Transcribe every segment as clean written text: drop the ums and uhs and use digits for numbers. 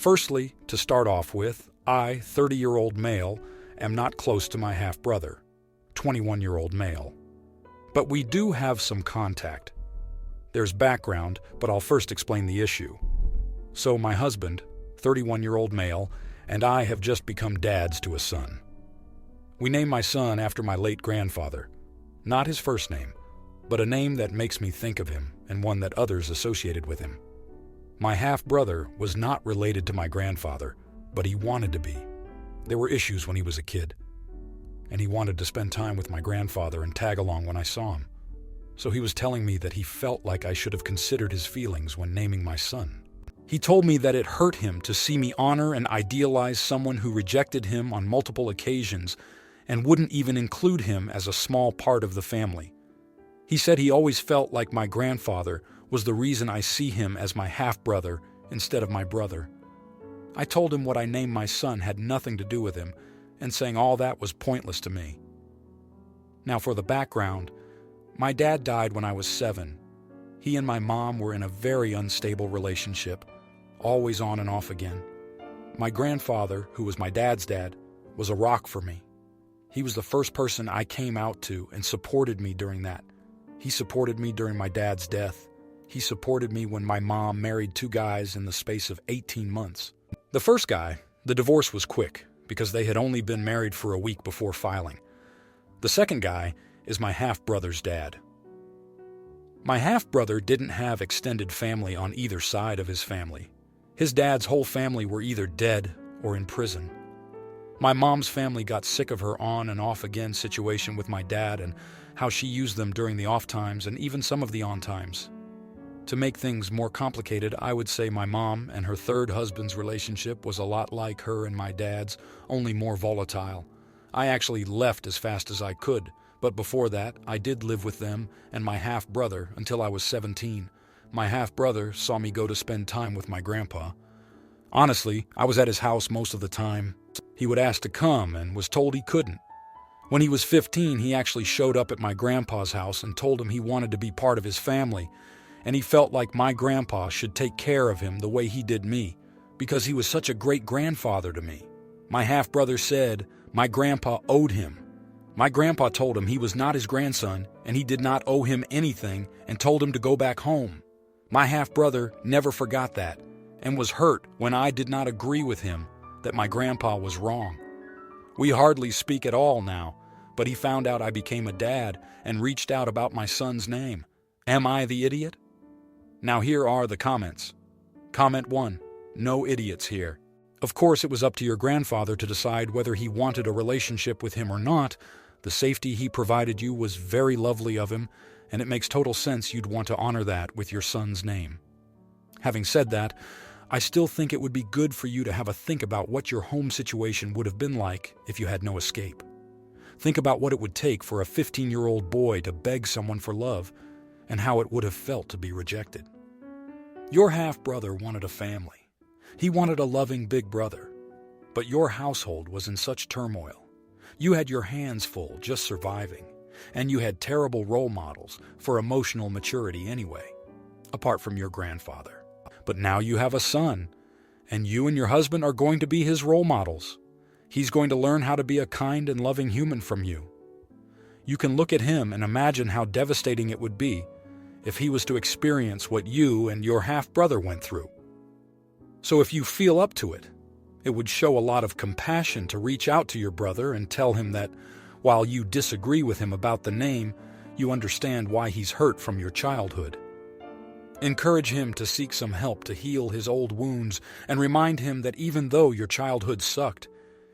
Firstly, to start off with, I, 30-year-old male, am not close to my half-brother, 21-year-old male. But we do have some contact. There's background, but I'll first explain the issue. So my husband, 31-year-old male, and I have just become dads to a son. We named my son after my late grandfather. Not his first name, but a name that makes me think of him and one that others associated with him. My half-brother was not related to my grandfather, but he wanted to be. There were issues when he was a kid, and he wanted to spend time with my grandfather and tag along when I saw him. So he was telling me that he felt like I should have considered his feelings when naming my son. He told me that it hurt him to see me honor and idealize someone who rejected him on multiple occasions and wouldn't even include him as a small part of the family. He said he always felt like my grandfather was the reason I see him as my half-brother instead of my brother. I told him what I named my son had nothing to do with him, and saying all that was pointless to me. Now for the background, my dad died when I was 7. He and my mom were in a very unstable relationship, always on and off again. My grandfather, who was my dad's dad, was a rock for me. He was the first person I came out to and supported me during that. He supported me during my dad's death. He supported me when my mom married 2 guys in the space of 18 months. The first guy, the divorce was quick because they had only been married for a week before filing. The second guy is my half-brother's dad. My half-brother didn't have extended family on either side of his family. His dad's whole family were either dead or in prison. My mom's family got sick of her on and off again situation with my dad and how she used them during the off times and even some of the on times. To make things more complicated, I would say my mom and her third husband's relationship was a lot like her and my dad's, only more volatile. I actually left as fast as I could, but before that, I did live with them and my half-brother until I was 17. My half-brother saw me go to spend time with my grandpa. Honestly, I was at his house most of the time. He would ask to come and was told he couldn't. When he was 15, he actually showed up at my grandpa's house and told him he wanted to be part of his family, and he felt like my grandpa should take care of him the way he did me, because he was such a great grandfather to me. My half-brother said my grandpa owed him. My grandpa told him he was not his grandson and he did not owe him anything and told him to go back home. My half-brother never forgot that and was hurt when I did not agree with him that my grandpa was wrong. We hardly speak at all now, but he found out I became a dad and reached out about my son's name. Am I the idiot? Now here are the comments. Comment 1. No idiots here. Of course, it was up to your grandfather to decide whether he wanted a relationship with him or not. The safety he provided you was very lovely of him, and it makes total sense you'd want to honor that with your son's name. Having said that, I still think it would be good for you to have a think about what your home situation would have been like if you had no escape. Think about what it would take for a 15-year-old boy to beg someone for love, and how it would have felt to be rejected. Your half-brother wanted a family. He wanted a loving big brother. But your household was in such turmoil. You had your hands full just surviving, and you had terrible role models for emotional maturity anyway, apart from your grandfather. But now you have a son, and you and your husband are going to be his role models. He's going to learn how to be a kind and loving human from you. You can look at him and imagine how devastating it would be if he was to experience what you and your half-brother went through. So if you feel up to it, it would show a lot of compassion to reach out to your brother and tell him that, while you disagree with him about the name, you understand why he's hurt from your childhood. Encourage him to seek some help to heal his old wounds and remind him that even though your childhood sucked,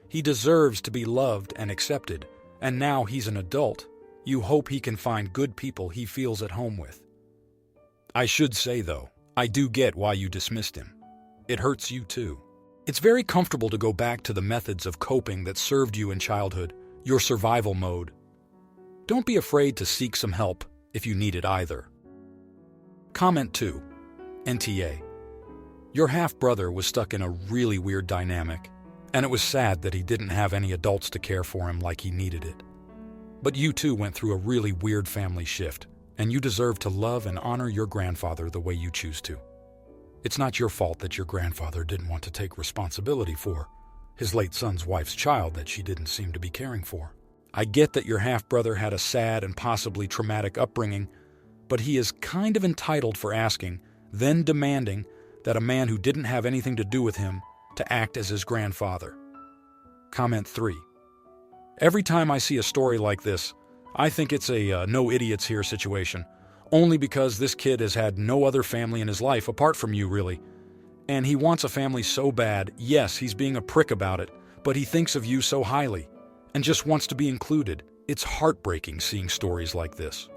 he deserves to be loved and accepted, and now he's an adult. You hope he can find good people he feels at home with. I should say, though, I do get why you dismissed him. It hurts you too. It's very comfortable to go back to the methods of coping that served you in childhood, your survival mode. Don't be afraid to seek some help if you need it either. Comment 2. NTA. Your half-brother was stuck in a really weird dynamic, and it was sad that he didn't have any adults to care for him like he needed it. But you too went through a really weird family shift, and you deserve to love and honor your grandfather the way you choose to. It's not your fault that your grandfather didn't want to take responsibility for his late son's wife's child that she didn't seem to be caring for. I get that your half-brother had a sad and possibly traumatic upbringing, but he is kind of entitled for asking, then demanding, that a man who didn't have anything to do with him to act as his grandfather. Comment 3. Every time I see a story like this, I think it's a no idiots here situation, only because this kid has had no other family in his life apart from you, really. And he wants a family so bad. Yes, he's being a prick about it, but he thinks of you so highly and just wants to be included. It's heartbreaking seeing stories like this.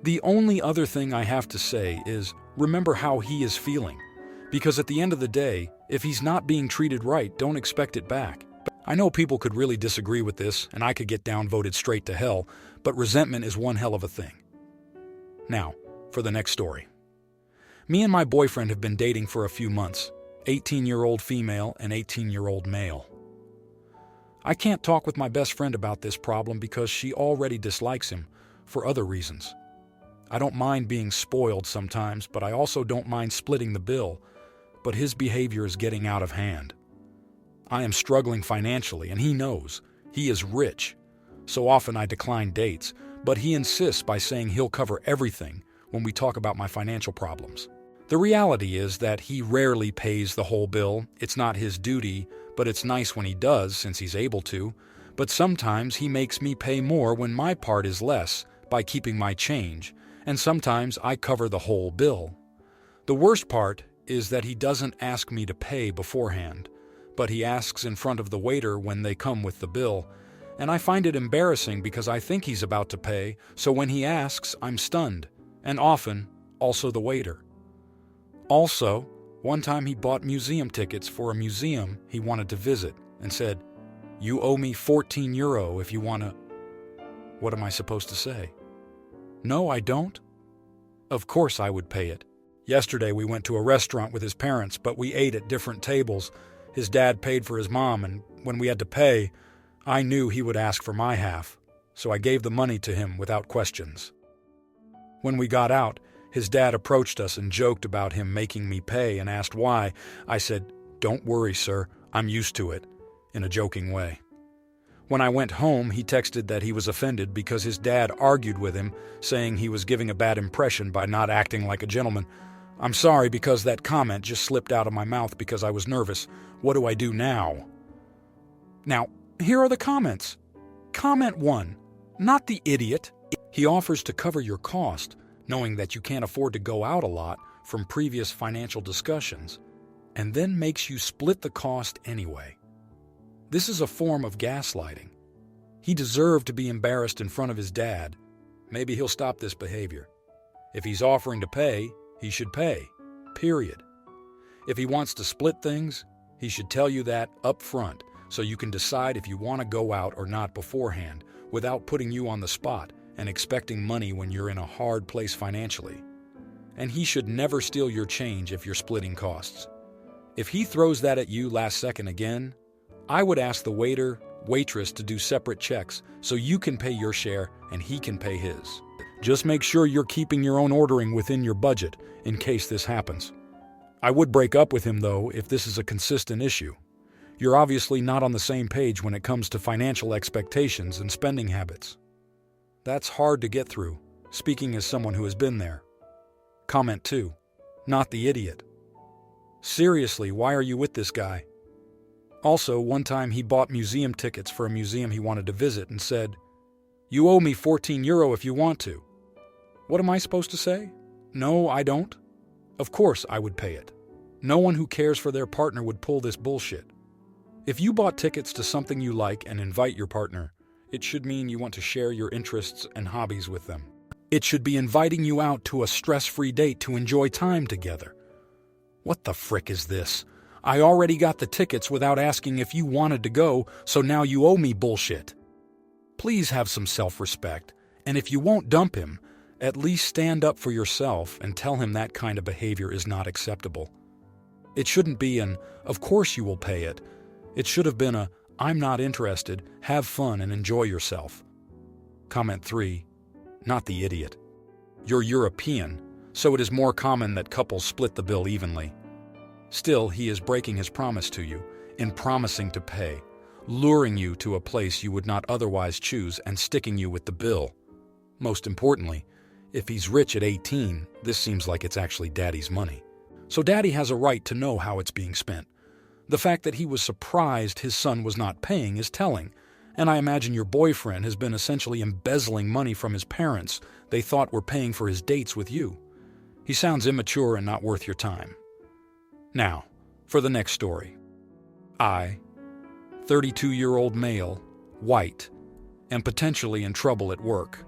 The only other thing I have to say is remember how he is feeling, because at the end of the day, if he's not being treated right, don't expect it back. I know people could really disagree with this, and I could get downvoted straight to hell, but resentment is one hell of a thing. Now, for the next story. Me and my boyfriend have been dating for a few months, 18-year-old female and 18-year-old male. I can't talk with my best friend about this problem because she already dislikes him for other reasons. I don't mind being spoiled sometimes, but I also don't mind splitting the bill, but his behavior is getting out of hand. I am struggling financially, and he knows. He is rich. So often I decline dates, but he insists by saying he'll cover everything when we talk about my financial problems. The reality is that he rarely pays the whole bill. It's not his duty, but it's nice when he does since he's able to. But sometimes he makes me pay more when my part is less by keeping my change, and sometimes I cover the whole bill. The worst part is that he doesn't ask me to pay beforehand, but he asks in front of the waiter when they come with the bill, and I find it embarrassing because I think he's about to pay, so when he asks, I'm stunned, and often also the waiter. Also, one time he bought museum tickets for a museum he wanted to visit and said, "You owe me 14 euro if you want to..." What am I supposed to say? No, I don't? Of course I would pay it. Yesterday we went to a restaurant with his parents, but we ate at different tables. His dad paid for his mom, and when we had to pay, I knew he would ask for my half, so I gave the money to him without questions. When we got out, his dad approached us and joked about him making me pay and asked why. I said, "Don't worry, sir, I'm used to it," in a joking way. When I went home, he texted that he was offended because his dad argued with him, saying he was giving a bad impression by not acting like a gentleman. I'm sorry because that comment just slipped out of my mouth because I was nervous. What do I do now? Now, here are the comments. Comment 1. Not the idiot. He offers to cover your cost, knowing that you can't afford to go out a lot from previous financial discussions, and then makes you split the cost anyway. This is a form of gaslighting. He deserved to be embarrassed in front of his dad. Maybe he'll stop this behavior. If he's offering to pay, he should pay. Period. If he wants to split things, he should tell you that up front so you can decide if you want to go out or not beforehand without putting you on the spot and expecting money when you're in a hard place financially. And he should never steal your change if you're splitting costs. If he throws that at you last second again, I would ask the waiter, waitress to do separate checks so you can pay your share and he can pay his. Just make sure you're keeping your own ordering within your budget in case this happens. I would break up with him, though, if this is a consistent issue. You're obviously not on the same page when it comes to financial expectations and spending habits. That's hard to get through, speaking as someone who has been there. Comment 2. Not the idiot. Seriously, why are you with this guy? Also, one time he bought museum tickets for a museum he wanted to visit and said, "You owe me 14 euro if you want to." What am I supposed to say? No, I don't. Of course I would pay it. No one who cares for their partner would pull this bullshit. If you bought tickets to something you like and invite your partner, it should mean you want to share your interests and hobbies with them. It should be inviting you out to a stress-free date to enjoy time together. What the frick is this? I already got the tickets without asking if you wanted to go, so now you owe me bullshit. Please have some self-respect, and if you won't dump him, at least stand up for yourself and tell him that kind of behavior is not acceptable. It shouldn't be an, "Of course you will pay it." It should have been a, "I'm not interested, have fun and enjoy yourself." Comment 3. Not the idiot. You're European, so it is more common that couples split the bill evenly. Still, he is breaking his promise to you in promising to pay, luring you to a place you would not otherwise choose and sticking you with the bill. Most importantly, if he's rich at 18, this seems like it's actually Daddy's money. So Daddy has a right to know how it's being spent. The fact that he was surprised his son was not paying is telling, and I imagine your boyfriend has been essentially embezzling money from his parents they thought were paying for his dates with you. He sounds immature and not worth your time. Now, for the next story. I, 32-year-old male, white, am potentially in trouble at work,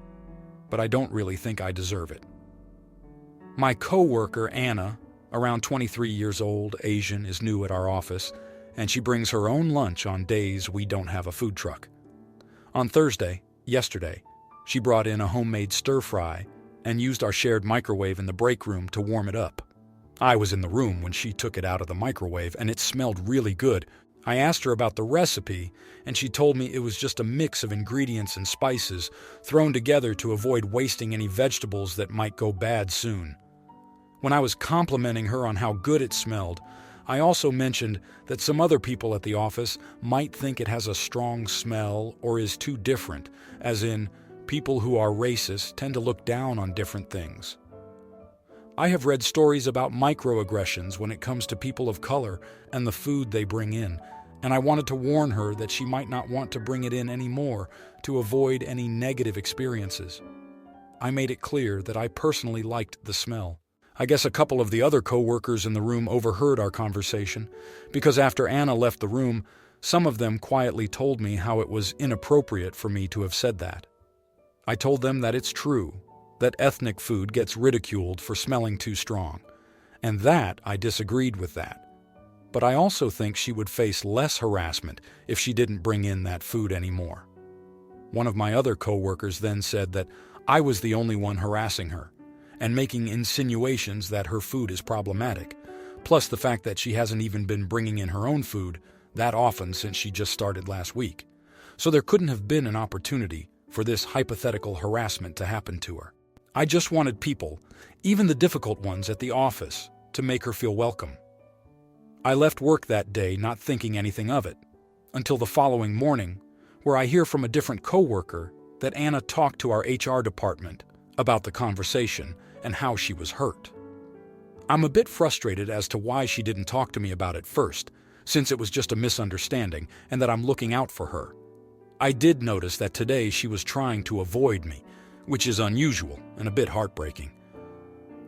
but I don't really think I deserve it. My co-worker, Anna, around 23 years old, Asian, is new at our office, and she brings her own lunch on days we don't have a food truck. On Thursday, yesterday, she brought in a homemade stir-fry and used our shared microwave in the break room to warm it up. I was in the room when she took it out of the microwave, and it smelled really good. I asked her about the recipe, and she told me it was just a mix of ingredients and spices thrown together to avoid wasting any vegetables that might go bad soon. When I was complimenting her on how good it smelled, I also mentioned that some other people at the office might think it has a strong smell or is too different, as in, people who are racist tend to look down on different things. I have read stories about microaggressions when it comes to people of color and the food they bring in, and I wanted to warn her that she might not want to bring it in anymore to avoid any negative experiences. I made it clear that I personally liked the smell. I guess a couple of the other co-workers in the room overheard our conversation, because after Anna left the room, some of them quietly told me how it was inappropriate for me to have said that. I told them that it's true, that ethnic food gets ridiculed for smelling too strong, and that I disagreed with that. But I also think she would face less harassment if she didn't bring in that food anymore. One of my other co-workers then said that I was the only one harassing her, and making insinuations that her food is problematic, plus the fact that she hasn't even been bringing in her own food that often since she just started last week. So there couldn't have been an opportunity for this hypothetical harassment to happen to her. I just wanted people, even the difficult ones at the office, to make her feel welcome. I left work that day not thinking anything of it, until the following morning, where I hear from a different coworker that Anna talked to our HR department about the conversation and how she was hurt. I'm a bit frustrated as to why she didn't talk to me about it first, since it was just a misunderstanding and that I'm looking out for her. I did notice that today she was trying to avoid me, which is unusual and a bit heartbreaking.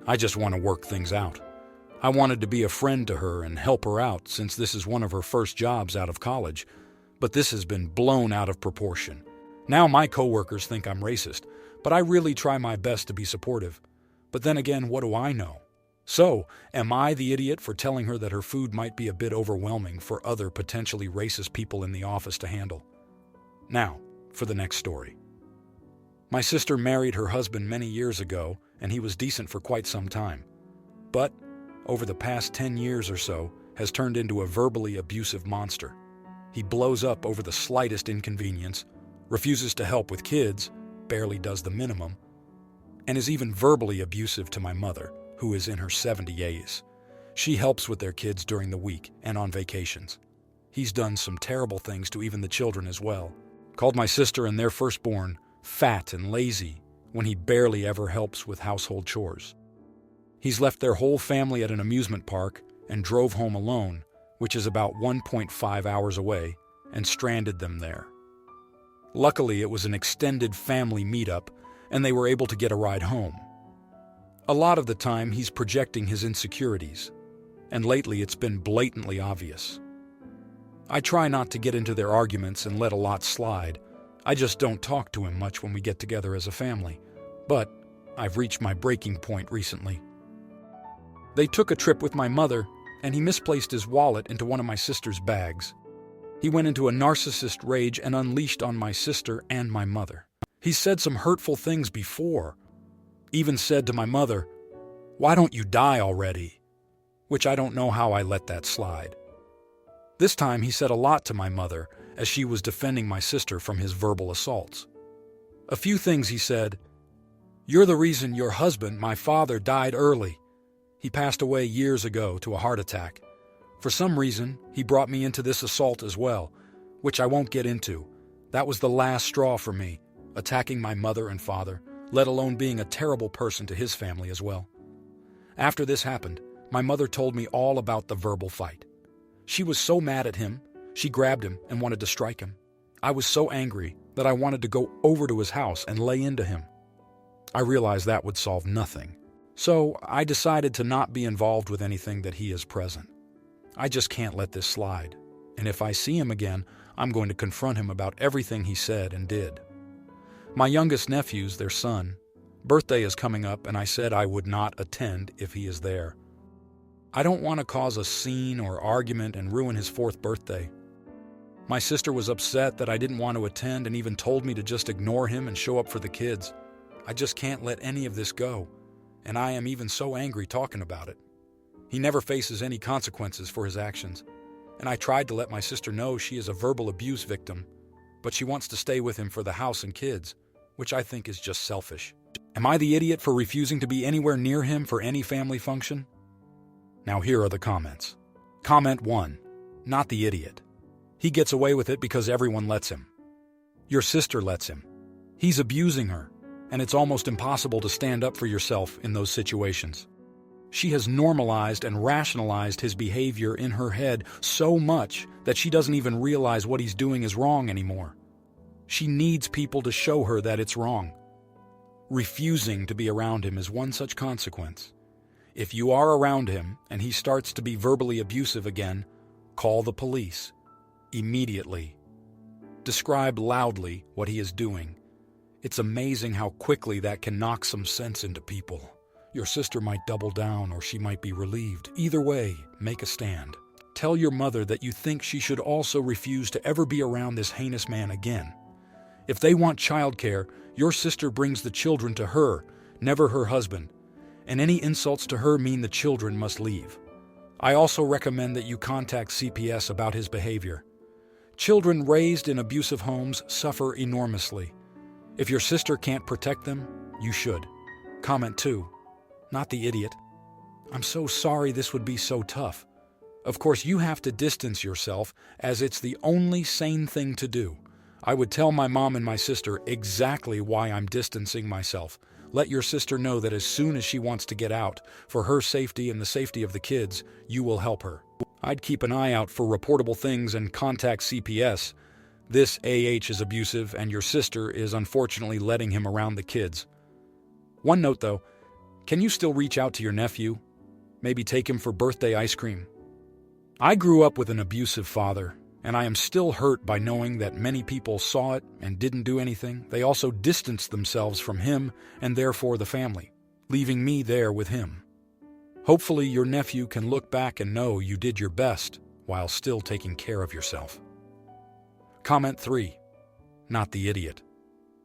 I just want to work things out. I wanted to be a friend to her and help her out since this is one of her first jobs out of college, but this has been blown out of proportion. Now my coworkers think I'm racist, but I really try my best to be supportive. But then again, what do I know? So, am I the idiot for telling her that her food might be a bit overwhelming for other potentially racist people in the office to handle? Now, for the next story. My sister married her husband many years ago, and he was decent for quite some time. But, over the past 10 years or so, has turned into a verbally abusive monster. He blows up over the slightest inconvenience, refuses to help with kids, barely does the minimum, and is even verbally abusive to my mother, who is in her 70s. She helps with their kids during the week and on vacations. He's done some terrible things to even the children as well. Called my sister and their firstborn fat and lazy when he barely ever helps with household chores. He's left their whole family at an amusement park and drove home alone, which is about 1.5 hours away, and stranded them there. Luckily, it was an extended family meetup, and they were able to get a ride home. A lot of the time, he's projecting his insecurities, and lately it's been blatantly obvious. I try not to get into their arguments and let a lot slide. I just don't talk to him much when we get together as a family, but I've reached my breaking point recently. They took a trip with my mother, and he misplaced his wallet into one of my sister's bags. He went into a narcissist rage and unleashed on my sister and my mother. He said some hurtful things before. Even said to my mother, "Why don't you die already?" Which I don't know how I let that slide. This time he said a lot to my mother as she was defending my sister from his verbal assaults. A few things he said: "You're the reason your husband, my father, died early. He passed away years ago to a heart attack. For some reason, he brought me into this assault as well, which I won't get into. That was the last straw for me, attacking my mother and father, let alone being a terrible person to his family as well. After this happened, my mother told me all about the verbal fight. She was so mad at him, she grabbed him and wanted to strike him. I was so angry that I wanted to go over to his house and lay into him. I realized that would solve nothing, so I decided to not be involved with anything that he is present. I just can't let this slide, and if I see him again, I'm going to confront him about everything he said and did. My youngest nephew's, their son, birthday is coming up, and I said I would not attend if he is there. I don't want to cause a scene or argument and ruin his 4th birthday. My sister was upset that I didn't want to attend and even told me to just ignore him and show up for the kids. I just can't let any of this go, and I am even so angry talking about it. He never faces any consequences for his actions, and I tried to let my sister know she is a verbal abuse victim, but she wants to stay with him for the house and kids, which I think is just selfish. Am I the idiot for refusing to be anywhere near him for any family function? Now here are the comments. Comment 1. Not the idiot. He gets away with it because everyone lets him. Your sister lets him. He's abusing her, and it's almost impossible to stand up for yourself in those situations. She has normalized and rationalized his behavior in her head so much that she doesn't even realize what he's doing is wrong anymore. She needs people to show her that it's wrong. Refusing to be around him is one such consequence. If you are around him and he starts to be verbally abusive again, call the police. Immediately. Describe loudly what he is doing. It's amazing how quickly that can knock some sense into people. Your sister might double down or she might be relieved. Either way, make a stand. Tell your mother that you think she should also refuse to ever be around this heinous man again. If they want childcare, your sister brings the children to her, never her husband, and any insults to her mean the children must leave. I also recommend that you contact CPS about his behavior. Children raised in abusive homes suffer enormously. If your sister can't protect them, you should. Comment 2. Not the idiot. I'm so sorry this would be so tough. Of course, you have to distance yourself, as it's the only sane thing to do. I would tell my mom and my sister exactly why I'm distancing myself. Let your sister know that as soon as she wants to get out, for her safety and the safety of the kids, you will help her. I'd keep an eye out for reportable things and contact CPS. This AH is abusive, and your sister is unfortunately letting him around the kids. One note though, can you still reach out to your nephew? Maybe take him for birthday ice cream. I grew up with an abusive father, and I am still hurt by knowing that many people saw it and didn't do anything. They also distanced themselves from him and therefore the family, leaving me there with him. Hopefully your nephew can look back and know you did your best while still taking care of yourself. Comment 3. Not the idiot.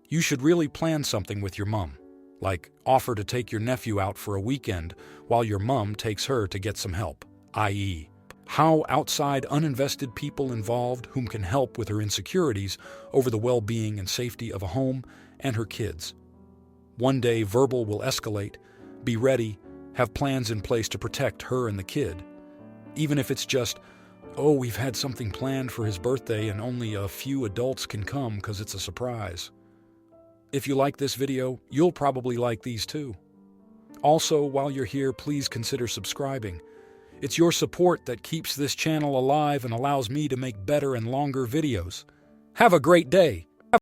You should really plan something with your mom, like offer to take your nephew out for a weekend while your mom takes her to get some help, i.e., how outside uninvested people involved whom can help with her insecurities over the well-being and safety of a home and her kids. One day verbal will escalate. Be ready. Have plans in place to protect her and the kid. Even if it's just, oh, we've had something planned for his birthday and only a few adults can come because it's a surprise. If you like this video, you'll probably like these too. Also, while you're here, please consider subscribing. It's your support that keeps this channel alive and allows me to make better and longer videos. Have a great day!